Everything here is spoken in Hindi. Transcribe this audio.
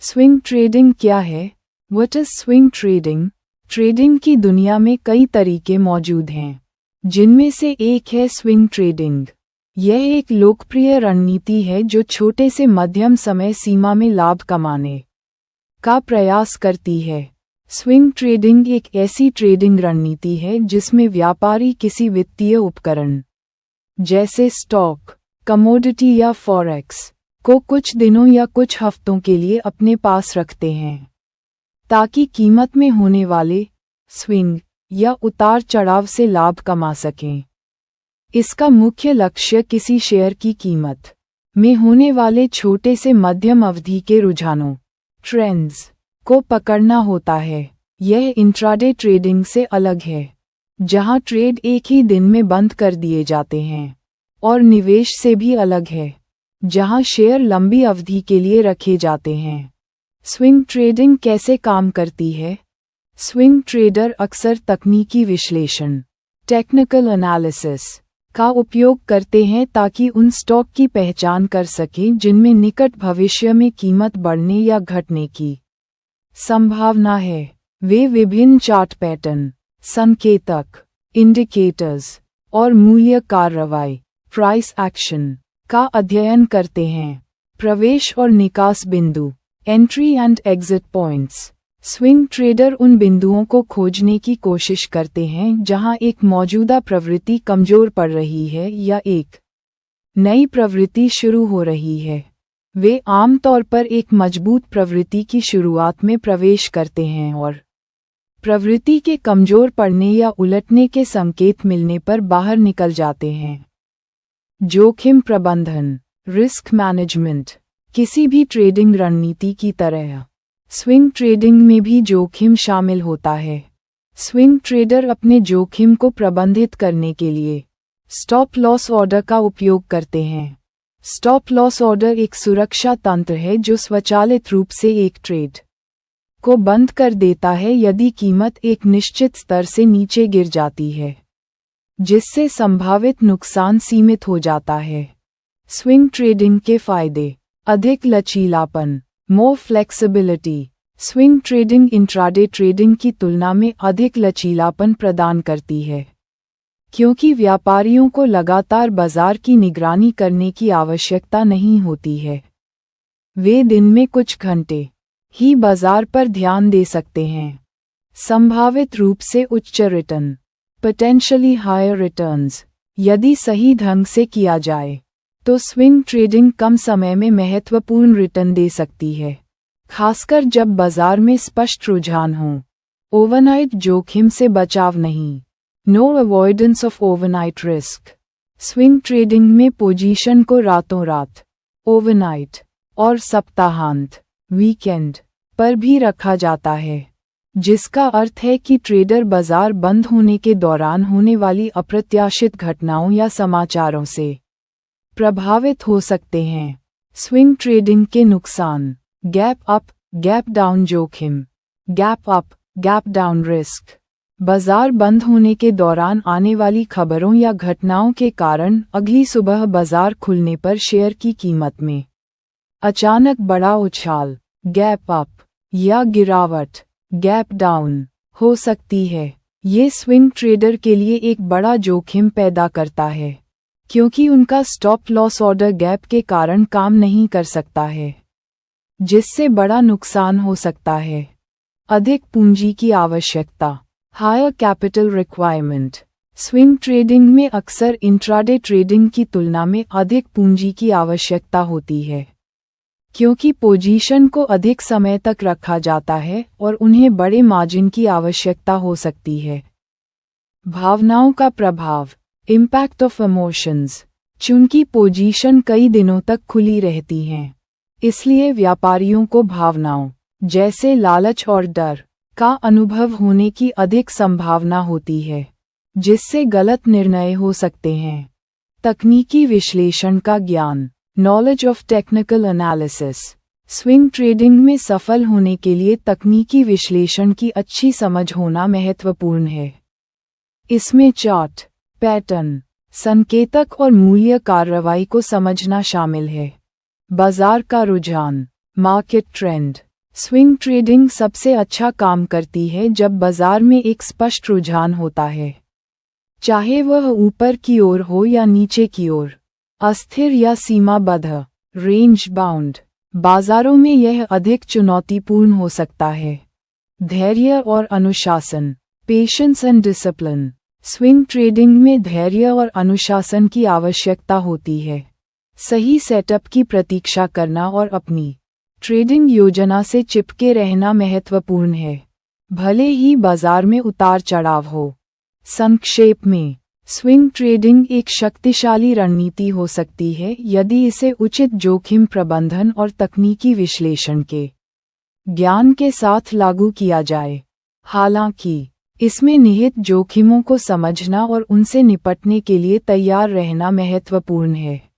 स्विंग ट्रेडिंग क्या है? What is swing trading? Trading की दुनिया में कई तरीके मौजूद हैं, जिनमें से एक है स्विंग ट्रेडिंग। यह एक लोकप्रिय रणनीति है जो छोटे से मध्यम समय सीमा में लाभ कमाने का प्रयास करती है। स्विंग ट्रेडिंग एक ऐसी ट्रेडिंग रणनीति है जिसमें व्यापारी किसी वित्तीय उपकरण जैसे स्टॉक, कमोडिटी या फॉरेक्स को कुछ दिनों या कुछ हफ्तों के लिए अपने पास रखते हैं ताकि कीमत में होने वाले स्विंग या उतार चढ़ाव से लाभ कमा सकें। इसका मुख्य लक्ष्य किसी शेयर की कीमत में होने वाले छोटे से मध्यम अवधि के रुझानों ट्रेंड्स को पकड़ना होता है। यह इंट्राडे ट्रेडिंग से अलग है, जहां ट्रेड एक ही दिन में बंद कर दिए जाते हैं, और निवेश से भी अलग है, जहां शेयर लंबी अवधि के लिए रखे जाते हैं। स्विंग ट्रेडिंग कैसे काम करती है? स्विंग ट्रेडर अक्सर तकनीकी विश्लेषण टेक्निकल एनालिसिस का उपयोग करते हैं ताकि उन स्टॉक की पहचान कर सकें जिनमें निकट भविष्य में कीमत बढ़ने या घटने की संभावना है। वे विभिन्न चार्ट पैटर्न, संकेतक, इंडिकेटर्स और मूल्य कार्रवाई प्राइस एक्शन का अध्ययन करते हैं। प्रवेश और निकास बिंदु entry and exit points. Swing trader उन बिंदुओं को खोजने की कोशिश करते हैं जहां एक मौजूदा प्रवृत्ति कमजोर पड़ रही है या एक नई प्रवृत्ति शुरू हो रही है। वे आमतौर पर एक मजबूत प्रवृत्ति की शुरुआत में प्रवेश करते हैं और प्रवृत्ति के कमजोर पड़ने या उलटने के संकेत मिलने पर बाहर निकल जाते हैं। जोखिम प्रबंधन रिस्क मैनेजमेंट। किसी भी ट्रेडिंग रणनीति की तरह स्विंग ट्रेडिंग में भी जोखिम शामिल होता है। स्विंग ट्रेडर अपने जोखिम को प्रबंधित करने के लिए स्टॉप लॉस ऑर्डर का उपयोग करते हैं। स्टॉप लॉस ऑर्डर एक सुरक्षा तंत्र है जो स्वचालित रूप से एक ट्रेड को बंद कर देता है यदि कीमत एक निश्चित स्तर से नीचे गिर जाती है, जिससे संभावित नुकसान सीमित हो जाता है। स्विंग ट्रेडिंग के फायदे: अधिक लचीलापन, मोर flexibility. Swing trading intraday trading की तुलना में अधिक लचीलापन प्रदान करती है, क्योंकि व्यापारियों को लगातार बाजार की निगरानी करने की आवश्यकता नहीं होती है। वे दिन में कुछ घंटे ही बाजार पर ध्यान दे सकते हैं। संभावित रूप से उच्च रिटर्न पोटेंशियली हायर रिटर्न्स। यदि सही ढंग से किया जाए तो स्विंग ट्रेडिंग कम समय में महत्वपूर्ण रिटर्न दे सकती है, खासकर जब बाजार में स्पष्ट रुझान हो। ओवरनाइट जोखिम से बचाव नहीं। No avoidance of overnight risk. Swing trading में पोजीशन को रातों रात, ओवरनाइट और सप्ताहांत वीकेंड पर भी रखा जाता है, जिसका अर्थ है कि ट्रेडर बाजार बंद होने के दौरान होने वाली अप्रत्याशित घटनाओं या समाचारों से प्रभावित हो सकते हैं। स्विंग ट्रेडिंग के नुकसान: गैप अप, गैप डाउन जोखिम। Gap up, gap down risk. बाजार बंद होने के दौरान आने वाली खबरों या घटनाओं के कारण अगली सुबह बाजार खुलने पर शेयर की कीमत में अचानक बड़ा उछाल, गैप अप या गिरावट, गैप डाउन हो सकती है। ये स्विंग ट्रेडर के लिए एक बड़ा जोखिम पैदा करता है, क्योंकि उनका स्टॉप लॉस ऑर्डर गैप के कारण काम नहीं कर सकता है, जिससे बड़ा नुकसान हो सकता है। अधिक पूंजी की आवश्यकता, higher capital requirement. Swing trading में अक्सर इंट्राडे ट्रेडिंग की तुलना में अधिक पूंजी की आवश्यकता होती है, क्योंकि पोजीशन को अधिक समय तक रखा जाता है और उन्हें बड़े मार्जिन की आवश्यकता हो सकती है। भावनाओं का प्रभाव, इम्पैक्ट ऑफ इमोशंस। चूंकि पोजीशन कई दिनों तक खुली रहती हैं, इसलिए व्यापारियों को भावनाओं जैसे लालच और डर का अनुभव होने की अधिक संभावना होती है, जिससे गलत निर्णय हो सकते हैं। तकनीकी विश्लेषण का ज्ञान, knowledge of technical analysis. Swing trading में सफल होने के लिए तकनीकी विश्लेषण की अच्छी समझ होना महत्वपूर्ण है। इसमें चार्ट, पैटर्न, संकेतक और मूल्य कार्रवाई को समझना शामिल है। बाजार का रुझान, मार्केट ट्रेंड, स्विंग ट्रेडिंग सबसे अच्छा काम करती है जब बाजार में एक स्पष्ट रुझान होता है, चाहे वह ऊपर की ओर हो या नीचे की ओर, अस्थिर या सीमाबद्ध, रेंज बाउंड। बाजारों में यह अधिक चुनौतीपूर्ण हो सकता है। धैर्य और अनुशासन, patience and discipline. Swing trading में धैर्य और अनुशासन की आवश्यकता होती है। सही सेटअप की प्रतीक्षा करना और अपनी ट्रेडिंग योजना से चिपके रहना महत्वपूर्ण है, भले ही बाजार में उतार चढ़ाव हो। संक्षेप में, स्विंग ट्रेडिंग एक शक्तिशाली रणनीति हो सकती है यदि इसे उचित जोखिम प्रबंधन और तकनीकी विश्लेषण के ज्ञान के साथ लागू किया जाए। हालांकि इसमें निहित जोखिमों को समझना और उनसे निपटने के लिए तैयार रहना महत्वपूर्ण है।